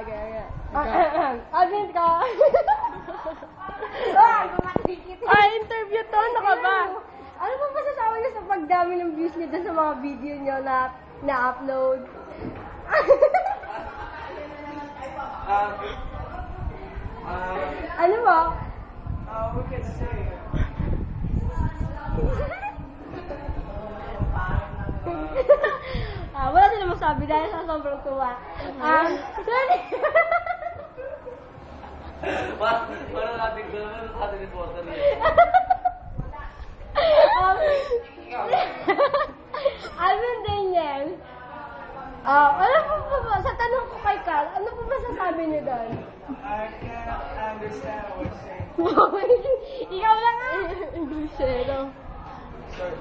Agent ka. Interview to. Ano ka ba? Ano po masasabi niyo sa pagdami ng views niyo sa mga video niyo na-upload? Ano ba? We can say. Wala din naman sabi dahil sa sobrang tuwa. Sorry. Parang natin ko naman sa atin ni Potter niya. Alvin Daniel. Ano po ba? Sa tanong ko kay Carl, ano po ba sasabi niyo doon? I can't understand what you're saying. Ikaw lang ah. Englishero. Sorry.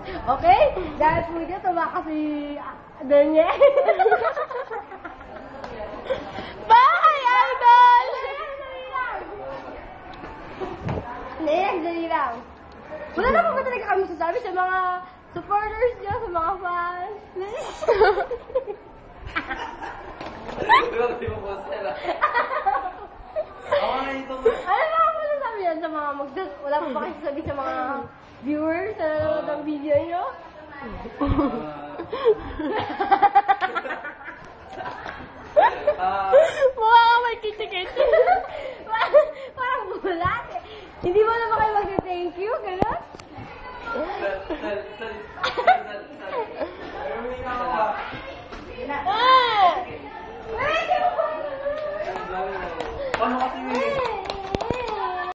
Okay? Dahil po dito, tumakas si Daniel. Bye, Idol! Dali lang. Wala na po ba talaga kami sasabi sa mga supporters niyo, sa mga fans? Please. Di mo Potter ah. Ako na ito. Ano ba ako sasabi yan sa mga wala po ba kayo sasabi sa mga viewers sa nanonood ng video niyo? Mukha ka may kitsi-kitsi. Parang bulat eh. Hindi mo na ba kayo mag-thank you? Gano'n?